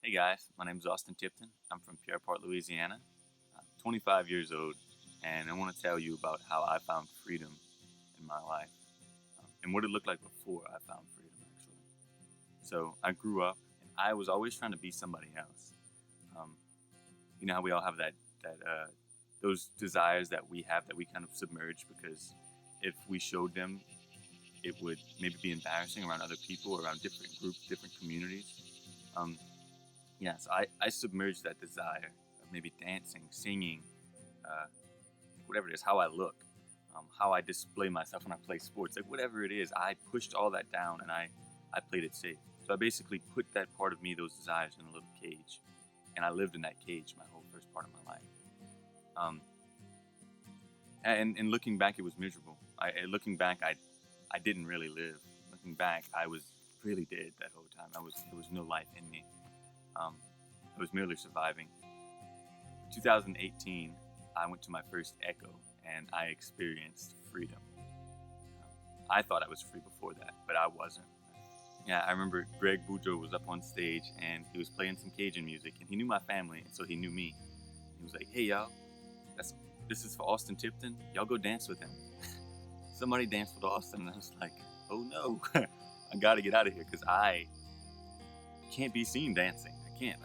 Hey guys, my name is Austin Tipton. I'm from Pierreport, Louisiana. I'm 25 years old, and I want to tell you about how I found freedom in my life and what it looked like before I found freedom, actually. So I grew up, and I was always trying to be somebody else. Um, you know how we all have that those desires that we have that we kind of submerge because if we showed them, it would maybe be embarrassing around other people, around different groups, different communities. Um, Yes, I submerge that desire of maybe dancing, singing, uh, whatever it is, how I look, how I display myself when I play sports, like whatever it is, I pushed all that down and I played it safe. So I basically put that part of me, those desires, in a little cage, and I lived in that cage my whole first part of my life. Um, and looking back, it was miserable. Looking back, I didn't really live. Looking back, I was really dead that whole time. There was no life in me. Um, I was merely surviving. 2018, I went to my first Echo and I experienced freedom. I thought I was free before that, but I wasn't. Yeah, I remember Greg Boudreaux was up on stage and he was playing some Cajun music and he knew my family and so he knew me. He was like, "Hey y'all, that's this is for Austin Tipton. Y'all go dance with him." Somebody danced with Austin and I was like, "Oh no, I gotta get out of here because I can't be seen dancing. I can't.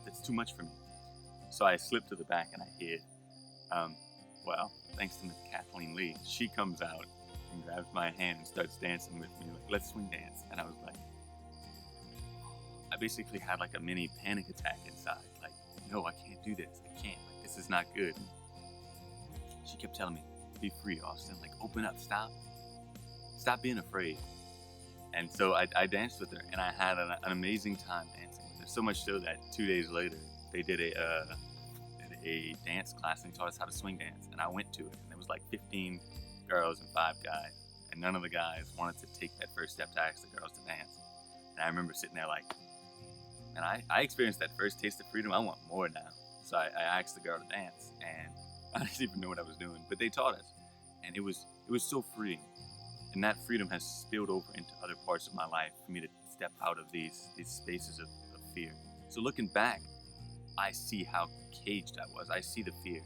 That's too much for me." So I slipped to the back and I hid. Um, well, thanks to Miss Kathleen Lee, she comes out and grabs my hand and starts dancing with me, like, "Let's swing dance." And I was like, I basically had like a mini panic attack inside. Like, no, I can't do this. I can't. Like, this is not good. She kept telling me, "Be free, Austin. Like, open up. Stop being afraid." And so I danced with her, and I had an amazing time dancing with her. So much so that 2 days later, they did a dance class and he taught us how to swing dance. And I went to it, and there was like 15 girls and 5 guys, and none of the guys wanted to take that first step to ask the girls to dance. And I remember sitting there like, and I experienced that first taste of freedom. I want more now. So I asked the girl to dance, and I didn't even know what I was doing, but they taught us, and it was so freeing. And that freedom has spilled over into other parts of my life for me to step out of these spaces of fear. So looking back, I see how caged I was. I see the fear.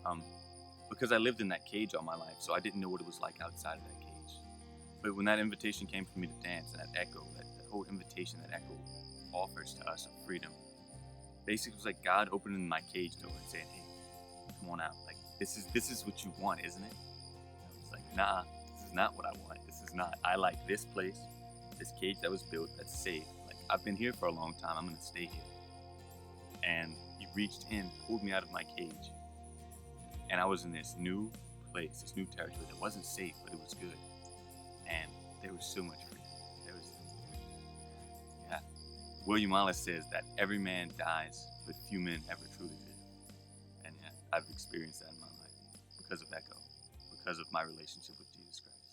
Um, because I lived in that cage all my life, so I didn't know what it was like outside of that cage. But when that invitation came for me to dance, and that echo, that whole invitation that echo offers to us of freedom, basically it was like God opening my cage door and saying, "Hey, come on out. Like this is what you want, isn't it?" I was like, "Nah, this is not what I want. This is not. I like this place, this cage that was built that's safe. Like I've been here for a long time. I'm gonna stay here." And He reached in, pulled me out of my cage, and I was in this new place, this new territory that wasn't safe, but it was good. And there was so much freedom. There was, yeah. William Wallace says that every man dies, but few men ever truly live. And yeah, I've experienced that in my life because of Echo, because of my relationship with Jesus Christ.